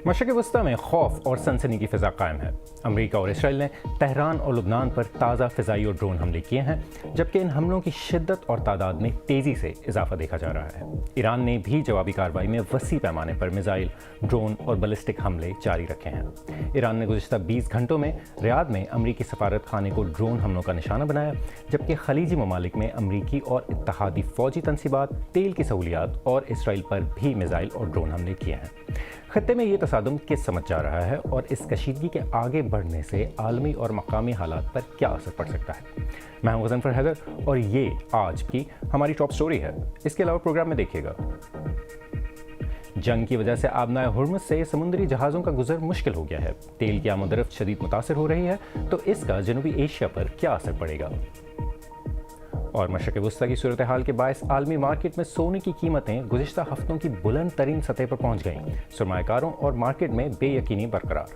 مشرق وسطی میں خوف اور سنسنی کی فضا قائم ہے۔ امریکہ اور اسرائیل نے تہران اور لبنان پر تازہ فضائی اور ڈرون حملے کیے ہیں، جبکہ ان حملوں کی شدت اور تعداد میں تیزی سے اضافہ دیکھا جا رہا ہے۔ ایران نے بھی جوابی کارروائی میں وسیع پیمانے پر میزائل، ڈرون اور بیلسٹک حملے جاری رکھے ہیں۔ ایران نے گزشتہ 20 گھنٹوں میں ریاض میں امریکی سفارت خانے کو ڈرون حملوں کا نشانہ بنایا، جبکہ خلیجی ممالک میں امریکی اور اتحادی فوجی تنصیبات، تیل کی سہولیات اور اسرائیل پر بھی میزائل اور ڈرون حملے کیے ہیں۔ خطے میں یہ تصادم کس سمجھ جا رہا ہے اور اس کشیدگی کے آگے بڑھنے سے عالمی اور مقامی حالات پر کیا اثر پڑ سکتا ہے؟ میں ہوں غضنفر حیدر اور یہ آج کی ہماری ٹاپ سٹوری ہے۔ اس کے علاوہ پروگرام میں دیکھیے گا، جنگ کی وجہ سے آبنائے ہرمز سے سمندری جہازوں کا گزر مشکل ہو گیا ہے، تیل کی آمد و رفت شدید متاثر ہو رہی ہے، تو اس کا جنوبی ایشیا پر کیا اثر پڑے گا؟ اور مشرق وسطی کی صورتحال کے باعث عالمی مارکیٹ میں سونے کی قیمتیں گزشتہ ہفتوں کی بلند ترین سطح پر پہنچ گئیں، سرمایہ کاروں اور مارکیٹ میں بے یقینی برقرار۔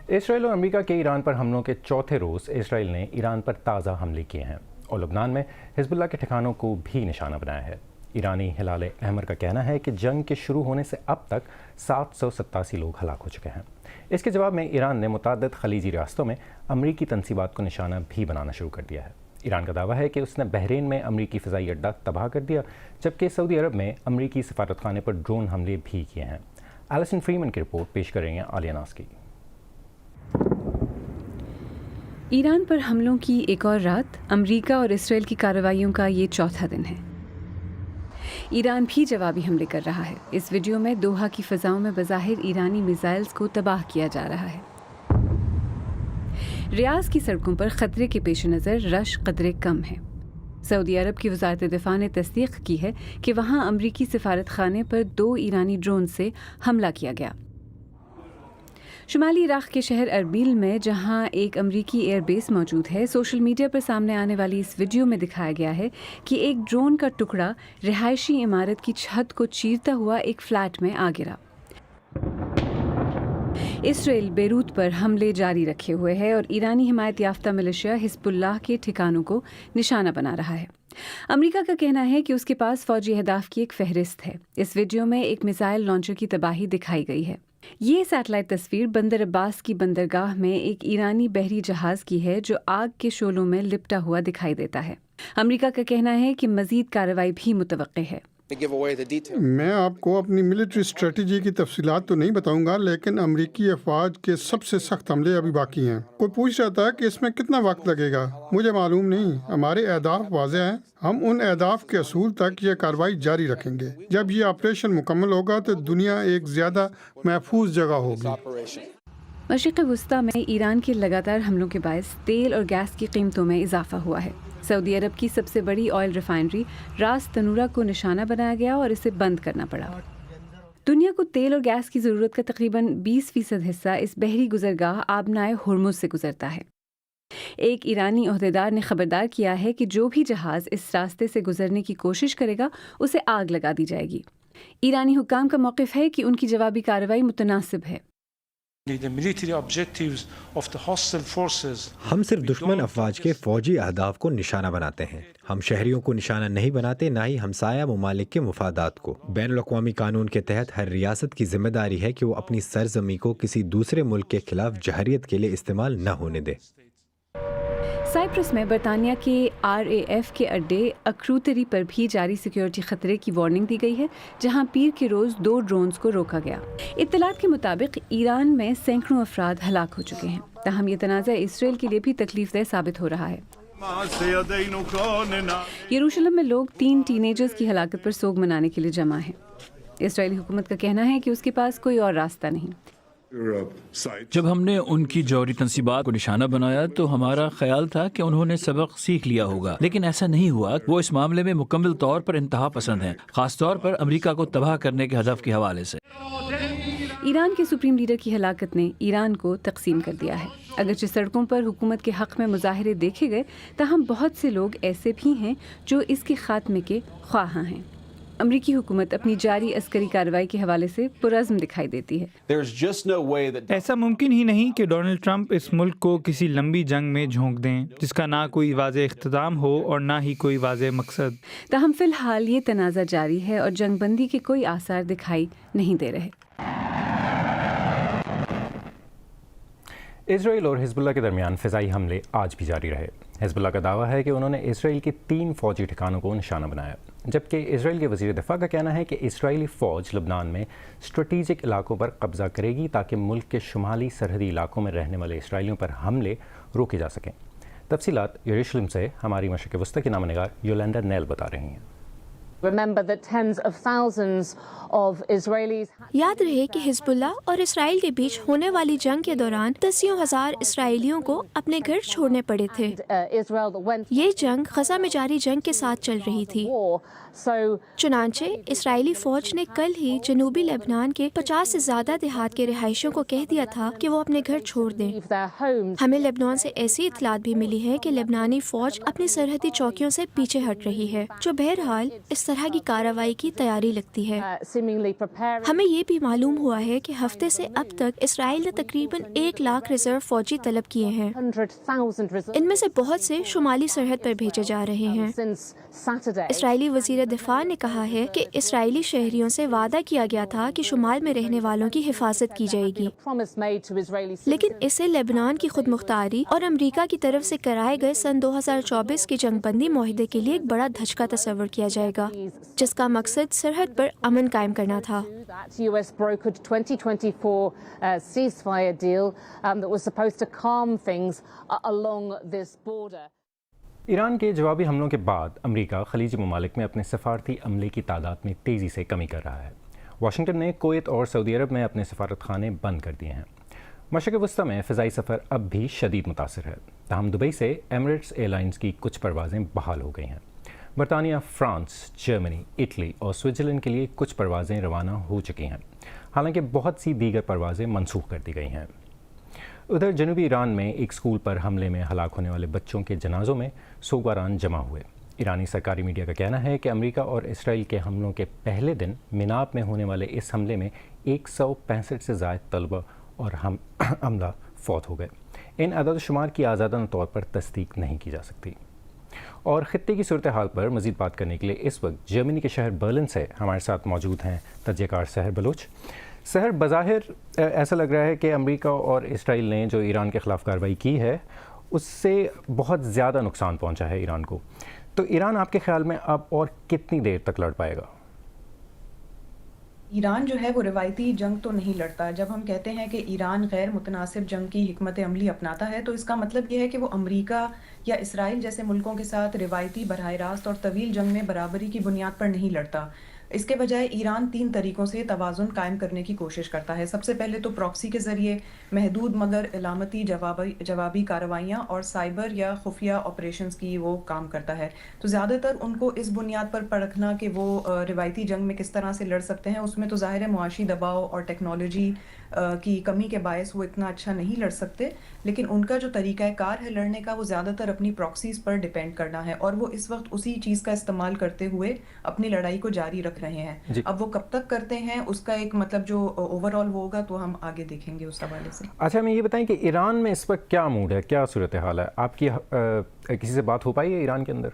اسرائیل اور امریکہ کے ایران پر حملوں کے چوتھے روز اسرائیل نے ایران پر تازہ حملے کیے ہیں اور لبنان میں حزب اللہ کے ٹھکانوں کو بھی نشانہ بنایا ہے۔ ایرانی ہلال احمر کا کہنا ہے کہ جنگ کے شروع ہونے سے اب تک 787 لوگ ہلاک ہو چکے ہیں۔ اس کے جواب میں ایران نے متعدد خلیجی ریاستوں میں امریکی تنصیبات کو نشانہ بھی بنانا شروع کر دیا ہے۔ ایران کا دعویٰ ہے کہ اس نے بحرین میں امریکی فضائی اڈہ تباہ کر دیا، جبکہ سعودی عرب میں امریکی سفارت خانے پر ڈرون حملے بھی کیے ہیں۔ ایلسن فریمن کی رپورٹ پیش کریں گے عالیہ ناز کی۔ ایران پر حملوں کی ایک اور رات، امریکہ اور اسرائیل کی کارروائیوں کا یہ چوتھا دن ہے۔ ایران بھی جوابی حملے کر رہا ہے۔ اس ویڈیو میں دوحہ کی فضاؤں میں بظاہر ایرانی میزائلز کو تباہ کیا جا رہا ہے۔ ریاض کی سڑکوں پر خطرے کے پیش نظر رش قدرے کم ہے۔ سعودی عرب کی وزارت دفاع نے تصدیق کی ہے کہ وہاں امریکی سفارت خانے پر 2 ایرانی ڈرون سے حملہ کیا گیا۔ شمالی عراق کے شہر اربیل میں، جہاں ایک امریکی ایئر بیس موجود ہے، سوشل میڈیا پر سامنے آنے والی اس ویڈیو میں دکھایا گیا ہے کہ ایک ڈرون کا ٹکڑا رہائشی عمارت کی چھت کو چیرتا ہوا ایک فلیٹ میں آ گرا۔ اسرائیل بیروت پر حملے جاری رکھے ہوئے ہے اور ایرانی حمایت یافتہ ملیشیا حزب اللہ کے ٹھکانوں کو نشانہ بنا رہا ہے۔ امریکہ کا کہنا ہے کہ اس کے پاس فوجی اہداف کی ایک فہرست ہے۔ اس ویڈیو میں ایک میزائل لانچر کی تباہی دکھائی گئی ہے۔ یہ سیٹلائٹ تصویر بندر عباس کی بندرگاہ میں ایک ایرانی بحری جہاز کی ہے جو آگ کے شعلوں میں لپٹا ہوا دکھائی دیتا ہے۔ امریکہ کا کہنا ہے کہ مزید کارروائی بھی متوقع ہے۔ میں آپ کو اپنی ملٹری اسٹریٹجی کی تفصیلات تو نہیں بتاؤں گا، لیکن امریکی افواج کے سب سے سخت حملے ابھی باقی ہیں۔ کوئی پوچھ رہا تھا کہ اس میں کتنا وقت لگے گا، مجھے معلوم نہیں۔ ہمارے اہداف واضح ہیں، ہم ان اہداف کے اصول تک یہ کارروائی جاری رکھیں گے۔ جب یہ آپریشن مکمل ہوگا تو دنیا ایک زیادہ محفوظ جگہ ہوگی۔ مشرق وسطی میں ایران کے لگاتار حملوں کے باعث تیل اور گیس کی قیمتوں میں اضافہ ہوا ہے۔ سعودی عرب کی سب سے بڑی آئل ریفائنری راس تنورہ کو نشانہ بنایا گیا اور اسے بند کرنا پڑا۔ دنیا کو تیل اور گیس کی ضرورت کا تقریباً 20% حصہ اس بحری گزرگاہ آبنائے ہرمز سے گزرتا ہے۔ ایک ایرانی عہدیدار نے خبردار کیا ہے کہ جو بھی جہاز اس راستے سے گزرنے کی کوشش کرے گا اسے آگ لگا دی جائے گی۔ ایرانی حکام کا موقف ہے کہ ان کی جوابی کارروائی متناسب ہے۔ ہم صرف دشمن افواج کے فوجی اہداف کو نشانہ بناتے ہیں۔ ہم شہریوں کو نشانہ نہیں بناتے، نہ ہی ہمسایہ ممالک کے مفادات کو۔ بین الاقوامی قانون کے تحت ہر ریاست کی ذمہ داری ہے کہ وہ اپنی سرزمین کو کسی دوسرے ملک کے خلاف جہریت کے لیے استعمال نہ ہونے دے۔ سائپرس میں برطانیہ کے RAF کے اڈے اکروتری پر بھی جاری سیکیورٹی خطرے کی وارننگ دی گئی ہے، جہاں پیر کے روز 2 ڈرونز کو روکا گیا۔ اطلاعات کے مطابق ایران میں سینکڑوں افراد ہلاک ہو چکے ہیں، تاہم یہ تنازع اسرائیل کے لیے بھی تکلیف دہ ثابت ہو رہا ہے۔ یروشلم میں لوگ 3 ٹین ایجرز کی ہلاکت پر سوگ منانے کے لیے جمع ہیں۔ اسرائیلی حکومت کا کہنا ہے کہ اس کے پاس کوئی اور راستہ نہیں۔ جب ہم نے ان کی جوہری تنصیبات کو نشانہ بنایا تو ہمارا خیال تھا کہ انہوں نے سبق سیکھ لیا ہوگا، لیکن ایسا نہیں ہوا۔ وہ اس معاملے میں مکمل طور پر انتہا پسند ہیں، خاص طور پر امریکہ کو تباہ کرنے کے ہدف کے حوالے سے۔ ایران کے سپریم لیڈر کی ہلاکت نے ایران کو تقسیم کر دیا ہے۔ اگرچہ سڑکوں پر حکومت کے حق میں مظاہرے دیکھے گئے، تاہم بہت سے لوگ ایسے بھی ہیں جو اس کے خاتمے کے خواہاں ہیں۔ امریکی حکومت اپنی جاری عسکری کارروائی کے حوالے سے پرعزم دکھائی دیتی ہے۔ ایسا ممکن ہی نہیں کہ ڈونلڈ ٹرمپ اس ملک کو کسی لمبی جنگ میں جھونک دیں جس کا نہ کوئی واضح اختتام ہو اور نہ ہی کوئی واضح مقصد۔ تاہم فی الحال یہ تنازع جاری ہے اور جنگ بندی کے کوئی آثار دکھائی نہیں دے رہے۔ اسرائیل اور حزب اللہ کے درمیان فضائی حملے آج بھی جاری رہے۔ حزب اللہ کا دعویٰ ہے کہ انہوں نے اسرائیل کے 3 فوجی ٹھکانوں کو نشانہ بنایا، جبکہ اسرائیل کے وزیر دفاع کا کہنا ہے کہ اسرائیلی فوج لبنان میں اسٹریٹجک علاقوں پر قبضہ کرے گی تاکہ ملک کے شمالی سرحدی علاقوں میں رہنے والے اسرائیلیوں پر حملے روکے جا سکیں۔ تفصیلات یروشلم سے ہماری مشرق وسطی کی نامہ نگار یولینڈا نیل بتا رہی ہیں۔ یاد رہے کہ حزب اللہ اور اسرائیل کے بیچ ہونے والی جنگ کے دوران دسیوں ہزار اسرائیلیوں کو اپنے گھر چھوڑنے پڑے تھے۔ یہ جنگ غزہ میں جاری جنگ کے ساتھ چل رہی تھی، چنانچہ اسرائیلی فوج نے کل ہی جنوبی لبنان کے 50 سے زیادہ دیہات کے رہائشیوں کو کہہ دیا تھا کہ وہ اپنے گھر چھوڑ دیں۔ ہمیں لبنان سے ایسی اطلاعات بھی ملی ہے کہ لبنانی فوج اپنی سرحدی چوکیوں سے پیچھے ہٹ رہی ہے، جو بہرحال اس طرح کی کارروائی کی تیاری لگتی ہے۔ ہمیں یہ بھی معلوم ہوا ہے کہ ہفتے سے اب تک اسرائیل نے تقریباً 1 لاکھ ریزرو فوجی طلب کیے ہیں۔ ان میں سے بہت سے شمالی سرحد پر بھیجے جا رہے ہیں۔ اسرائیلی وزیر دفاع نے کہا ہے کہ اسرائیلی شہریوں سے وعدہ کیا گیا تھا کہ شمال میں رہنے والوں کی حفاظت کی جائے گی، لیکن اسے لبنان کی خود مختاری اور امریکہ کی طرف سے کرائے گئے سن 2024 کے جنگ بندی معاہدے کے لیے ایک بڑا دھچکا تصور کیا جائے گا، جس کا مقصد سرحد پر امن قائم کرنا تھا۔ ایران کے جوابی حملوں کے بعد امریکہ خلیجی ممالک میں اپنے سفارتی عملے کی تعداد میں تیزی سے کمی کر رہا ہے۔ واشنگٹن نے کویت اور سعودی عرب میں اپنے سفارت خانے بند کر دیے ہیں۔ مشرق وسطی میں فضائی سفر اب بھی شدید متاثر ہے، تاہم دبئی سے ایمریٹس ایئر لائنز کی کچھ پروازیں بحال ہو گئی ہیں۔ برطانیہ، فرانس، جرمنی، اٹلی اور سوئٹزرلینڈ کے لیے کچھ پروازیں روانہ ہو چکی ہیں، حالانکہ بہت سی دیگر پروازیں منسوخ کر دی گئی ہیں۔ ادھر جنوبی ایران میں ایک اسکول پر حملے میں ہلاک ہونے والے بچوں کے جنازوں میں سوگواران جمع ہوئے۔ ایرانی سرکاری میڈیا کا کہنا ہے کہ امریکہ اور اسرائیل کے حملوں کے پہلے دن میناب میں ہونے والے اس حملے میں 165 سے زائد طلبہ اور عملہ فوت ہو گئے۔ ان اعداد و شمار کی آزادانہ طور پر تصدیق نہیں کی جا سکتی۔ اور خطے کی صورتحال پر مزید بات کرنے کے لیے اس وقت جرمنی کے شہر برلن سے ہمارے ساتھ موجود ہیں تجزیہ کار سحر بلوچ۔ سحر، بظاہر ایسا لگ رہا ہے کہ امریکہ اور اسرائیل نے جو ایران کے خلاف کارروائی کی ہے اس سے بہت زیادہ نقصان پہنچا ہے ایران کو، تو ایران آپ کے خیال میں اب اور کتنی دیر تک لڑ پائے گا؟ ایران جو ہے وہ روایتی جنگ تو نہیں لڑتا۔ جب ہم کہتے ہیں کہ ایران غیر متناسب جنگ کی حکمت عملی اپناتا ہے تو اس کا مطلب یہ ہے کہ وہ امریکہ یا اسرائیل جیسے ملکوں کے ساتھ روایتی براہ راست اور طویل جنگ میں برابری کی بنیاد پر نہیں لڑتا۔ اس کے بجائے ایران 3 طریقوں سے توازن قائم کرنے کی کوشش کرتا ہے۔ سب سے پہلے تو پراکسی کے ذریعے محدود مگر علامتی جوابی کارروائیاں اور سائبر یا خفیہ آپریشنز کی وہ کام کرتا ہے۔ تو زیادہ تر ان کو اس بنیاد پر پرکھنا کہ وہ روایتی جنگ میں کس طرح سے لڑ سکتے ہیں، اس میں تو ظاہر ہے معاشی دباؤ اور ٹیکنالوجی کی کمی کے باعث وہ اتنا اچھا نہیں لڑ سکتے، لیکن ان کا جو طریقہ کار ہے لڑنے کا وہ زیادہ تر اپنی پراکسیز پر ڈیپینڈ کرنا ہے، اور وہ اس وقت اسی چیز کا استعمال کرتے ہوئے اپنی لڑائی کو جاری رکھ رہے ہیں۔ اب وہ کب تک کرتے ہیں اس کا ایک مطلب جو اوور آل وہ ہوگا تو ہم آگے دیکھیں گے اس حوالے سے۔ اچھا، ہمیں یہ بتائیں کہ ایران میں اس وقت کیا موڈ ہے، کیا صورتحال ہے؟ آپ کی کسی سے بات ہو پائی ہے ایران کے اندر؟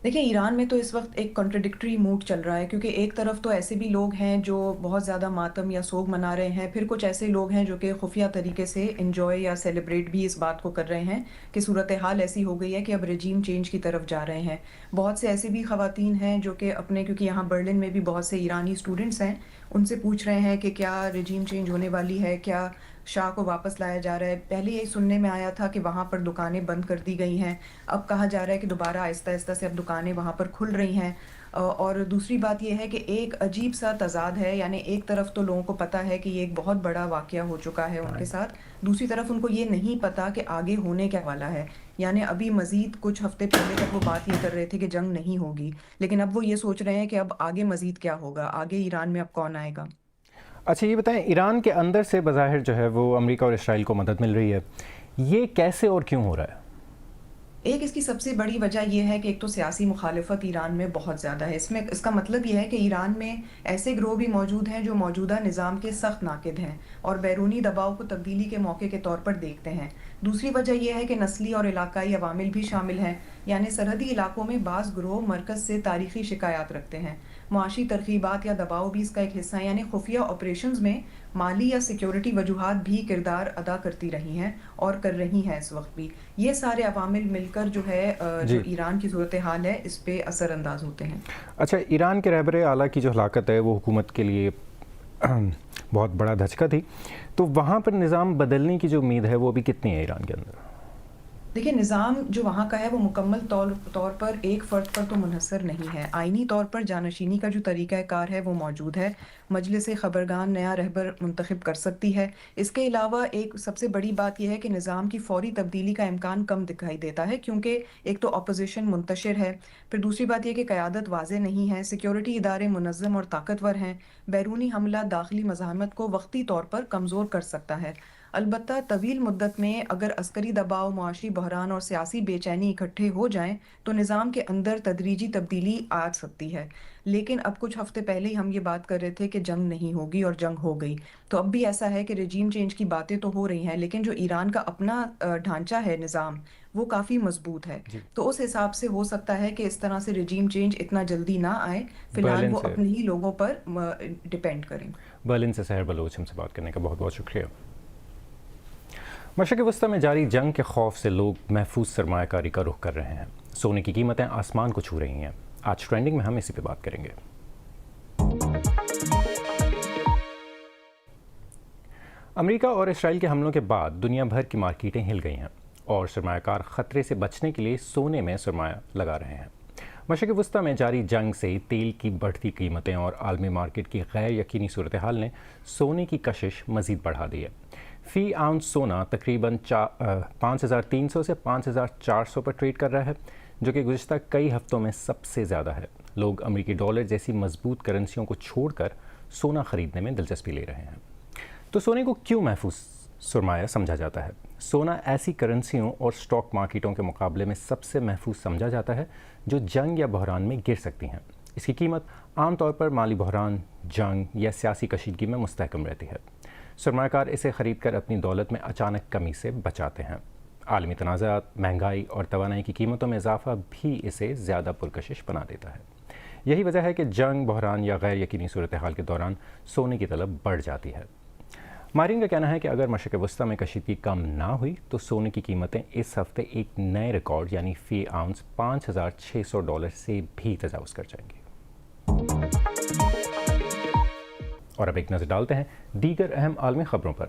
دیکھیں، ایران میں تو اس وقت ایک کنٹراڈکٹری موڈ چل رہا ہے، کیونکہ ایک طرف تو ایسے بھی لوگ ہیں جو بہت زیادہ ماتم یا سوگ منا رہے ہیں، پھر کچھ ایسے لوگ ہیں جو کہ خفیہ طریقے سے انجوائے یا سیلیبریٹ بھی اس بات کو کر رہے ہیں کہ صورتحال ایسی ہو گئی ہے کہ اب رجیم چینج کی طرف جا رہے ہیں۔ بہت سے ایسے بھی خواتین ہیں جو کہ اپنے، کیونکہ یہاں برلن میں بھی بہت سے ایرانی اسٹوڈنٹس ہیں، ان سے پوچھ رہے ہیں کہ کیا رجیم چینج ہونے والی ہے، کیا شاہ کو واپس لایا جا رہا ہے۔ پہلے یہی سننے میں آیا تھا کہ وہاں پر دکانیں بند کر دی گئی ہیں، اب کہا جا رہا ہے کہ دوبارہ آہستہ آہستہ سے اب دکانیں وہاں پر کھل رہی ہیں۔ اور دوسری بات یہ ہے کہ ایک عجیب سا تضاد ہے، یعنی ایک طرف تو لوگوں کو پتہ ہے کہ یہ ایک بہت بڑا واقعہ ہو چکا ہے ان کے ساتھ، دوسری طرف ان کو یہ نہیں پتہ کہ آگے ہونے کیا والا ہے۔ یعنی ابھی مزید کچھ ہفتے پہلے تک وہ بات یہ کر رہے تھے کہ جنگ نہیں ہوگی، لیکن اب وہ یہ سوچ رہے ہیں کہ اب آگے مزید کیا ہوگا، آگے ایران میں اب کون آئے گا۔ اچھا، یہ بتائیں، ایران کے اندر سے بظاہر جو ہے وہ امریکہ اور اسرائیل کو مدد مل رہی ہے، یہ کیسے اور کیوں ہو رہا ہے؟ ایک اس کی سب سے بڑی وجہ یہ ہے کہ ایک تو سیاسی مخالفت ایران میں بہت زیادہ ہے. اس کا مطلب یہ ہے کہ ایران میں ایسے گروہ بھی موجود ہیں جو موجودہ نظام کے سخت ناقد ہیں اور بیرونی دباؤ کو تبدیلی کے موقع کے طور پر دیکھتے ہیں. دوسری وجہ یہ ہے کہ نسلی اور علاقائی عوامل بھی شامل ہیں، یعنی سرحدی علاقوں میں بعض گروہ مرکز سے تاریخی شکایات رکھتے ہیں. معاشی ترغیبات یا دباؤ بھی اس کا ایک حصہ ہے، یعنی خفیہ آپریشنز میں مالی یا سیکیورٹی وجوہات بھی کردار ادا کرتی رہی ہیں اور کر رہی ہیں اس وقت بھی. یہ سارے عوامل مل کر جو ہے جو ایران کی صورتحال ہے اس پہ اثر انداز ہوتے ہیں. اچھا، ایران کے رہبر اعلیٰ کی جو ہلاکت ہے وہ حکومت کے لیے بہت بڑا دھچکا تھی، تو وہاں پر نظام بدلنے کی جو امید ہے وہ ابھی کتنی ہے ایران کے اندر؟ دیکھیں، نظام جو وہاں کا ہے وہ مکمل طور پر ایک فرد پر تو منحصر نہیں ہے. آئینی طور پر جانشینی کا جو طریقہ کار ہے وہ موجود ہے. مجلس خبرگان نیا رہبر منتخب کر سکتی ہے. اس کے علاوہ ایک سب سے بڑی بات یہ ہے کہ نظام کی فوری تبدیلی کا امکان کم دکھائی دیتا ہے، کیونکہ ایک تو اپوزیشن منتشر ہے، پھر دوسری بات یہ کہ قیادت واضح نہیں ہے، سیکیورٹی ادارے منظم اور طاقتور ہیں، بیرونی حملہ داخلی مزاحمت کو وقتی طور پر کمزور کر سکتا ہے. البتہ طویل مدت میں اگر عسکری دباؤ، معاشی بحران اور سیاسی بے چینی اکٹھے ہو جائیں تو نظام کے اندر تدریجی تبدیلی آ سکتی ہے. لیکن اب کچھ ہفتے پہلے ہی ہم یہ بات کر رہے تھے کہ جنگ نہیں ہوگی اور جنگ ہو گئی، تو اب بھی ایسا ہے کہ رجیم چینج کی باتیں تو ہو رہی ہیں، لیکن جو ایران کا اپنا ڈھانچہ ہے نظام وہ کافی مضبوط ہے. تو اس حساب سے ہو سکتا ہے کہ اس طرح سے رجیم چینج اتنا جلدی نہ آئے. فی الحال وہ اپنے ہی لوگوں پر ڈپینڈ کریں. برلن سے سحر بلوچ ہم سے بات کرنے کا بہت بہت شکریہ. مشرق وسطیٰ میں جاری جنگ کے خوف سے لوگ محفوظ سرمایہ کاری کا رخ کر رہے ہیں. سونے کی قیمتیں آسمان کو چھو رہی ہیں. آج ٹرینڈنگ میں ہم اسی پہ بات کریں گے. امریکہ اور اسرائیل کے حملوں کے بعد دنیا بھر کی مارکیٹیں ہل گئی ہیں اور سرمایہ کار خطرے سے بچنے کے لیے سونے میں سرمایہ لگا رہے ہیں. مشرق وسطیٰ میں جاری جنگ سے تیل کی بڑھتی قیمتیں اور عالمی مارکیٹ کی غیر یقینی صورتحال نے سونے کی کشش مزید بڑھا دی ہے. فی آؤنس سونا تقریباً 5,300 سے 5,400 پر ٹریڈ کر رہا ہے، جو کہ گزشتہ کئی ہفتوں میں سب سے زیادہ ہے. لوگ امریکی ڈالر جیسی مضبوط کرنسیوں کو چھوڑ کر سونا خریدنے میں دلچسپی لے رہے ہیں. تو سونے کو کیوں محفوظ سرمایہ سمجھا جاتا ہے؟ سونا ایسی کرنسیوں اور سٹاک مارکیٹوں کے مقابلے میں سب سے محفوظ سمجھا جاتا ہے جو جنگ یا بحران میں گر سکتی ہیں. اس کی قیمت عام طور پر مالی بحران، جنگ یا سیاسی کشیدگی میں مستحکم رہتی ہے. سرمایہ کار اسے خرید کر اپنی دولت میں اچانک کمی سے بچاتے ہیں. عالمی تنازعات، مہنگائی اور توانائی کی قیمتوں میں اضافہ بھی اسے زیادہ پرکشش بنا دیتا ہے. یہی وجہ ہے کہ جنگ، بحران یا غیر یقینی صورتحال کے دوران سونے کی طلب بڑھ جاتی ہے. ماہرین کا کہنا ہے کہ اگر مشرق وسطیٰ میں کشیدگی کم نہ ہوئی تو سونے کی قیمتیں اس ہفتے ایک نئے ریکارڈ یعنی فی آؤنس $5,600 سے بھی تجاوز کر جائیں گے. اور اب ایک نظر ڈالتے ہیں دیگر اہم عالمی خبروں پر.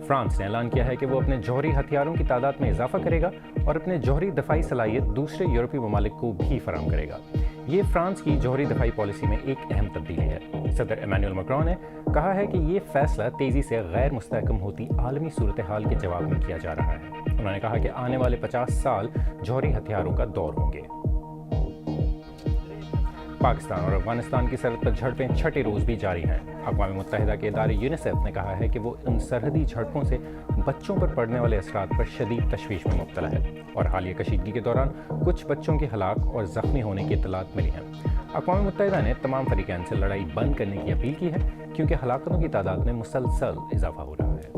فرانس نے اعلان کیا ہے کہ وہ اپنے جوہری ہتھیاروں کی تعداد میں اضافہ کرے گا اور اپنے جوہری دفاعی صلاحیت دوسرے یورپی ممالک کو بھی فراہم کرے گا. یہ فرانس کی جوہری دفاعی پالیسی میں ایک اہم تبدیلی ہے. صدر ایمانوئل میکرون نے کہا ہے کہ یہ فیصلہ تیزی سے غیر مستحکم ہوتی عالمی صورتحال کے جواب میں کیا جا رہا ہے. انہوں نے کہا کہ آنے والے 50 سال جوہری ہتھیاروں کا دور ہوں گے. پاکستان اور افغانستان کی سرحد پر جھڑپیں چھٹے روز بھی جاری ہیں. اقوام متحدہ کے ادارے یونیسیف نے کہا ہے کہ وہ ان سرحدی جھڑپوں سے بچوں پر پڑنے والے اثرات پر شدید تشویش میں مبتلا ہے اور حالیہ کشیدگی کے دوران کچھ بچوں کے ہلاک اور زخمی ہونے کی اطلاعات ملی ہیں. اقوام متحدہ نے تمام فریقین سے لڑائی بند کرنے کی اپیل کی ہے کیونکہ ہلاکتوں کی تعداد میں مسلسل اضافہ ہو رہا ہے.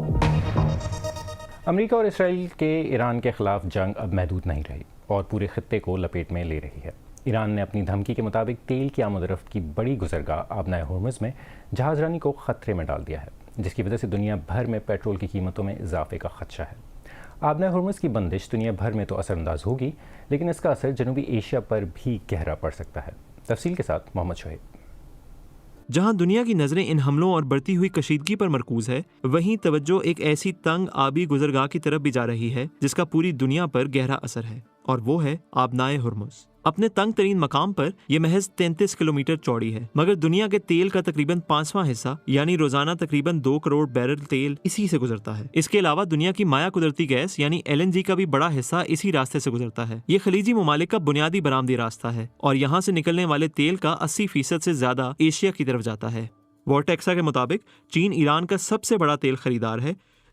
امریکہ اور اسرائیل کے ایران کے خلاف جنگ اب محدود نہیں رہی اور پورے خطے کو لپیٹ میں لے رہی ہے. ایران نے اپنی دھمکی کے مطابق تیل کی آمد و رفت کی بڑی گزرگاہ آبنائے ہرمز میں جہاز رانی کو خطرے میں ڈال دیا ہے، جس کی وجہ سے دنیا بھر میں پیٹرول کی قیمتوں میں اضافے کا خدشہ ہے. آبنائے ہرمز کی بندش دنیا بھر میں تو اثر انداز ہوگی، لیکن اس کا اثر جنوبی ایشیا پر بھی گہرا پڑ سکتا ہے. تفصیل کے ساتھ محمد شعیب. جہاں دنیا کی نظریں ان حملوں اور بڑھتی ہوئی کشیدگی پر مرکوز ہے، وہیں توجہ ایک ایسی تنگ آبی گزرگاہ کی طرف بھی جا رہی ہے جس کا پوری دنیا پر گہرا اثر ہے، اور وہ ہے آبنائے ہرمز. اپنے تنگ ترین مقام پر یہ محض 33 کلومیٹر چوڑی ہے، مگر دنیا کے تیل کا تقریباً 5واں حصہ یعنی روزانہ تقریباً 2 کروڑ بیرل تیل اسی سے گزرتا ہے. اس کے علاوہ دنیا کی مائع قدرتی گیس یعنی LNG کا بھی بڑا حصہ اسی راستے سے گزرتا ہے. یہ خلیجی ممالک کا بنیادی برآمدی راستہ ہے اور یہاں سے نکلنے والے تیل کا 80% سے زیادہ ایشیا کی طرف جاتا ہے. وارٹیکسا کے مطابق چین ایران کا سب سے بڑا تیل خریدار ہے،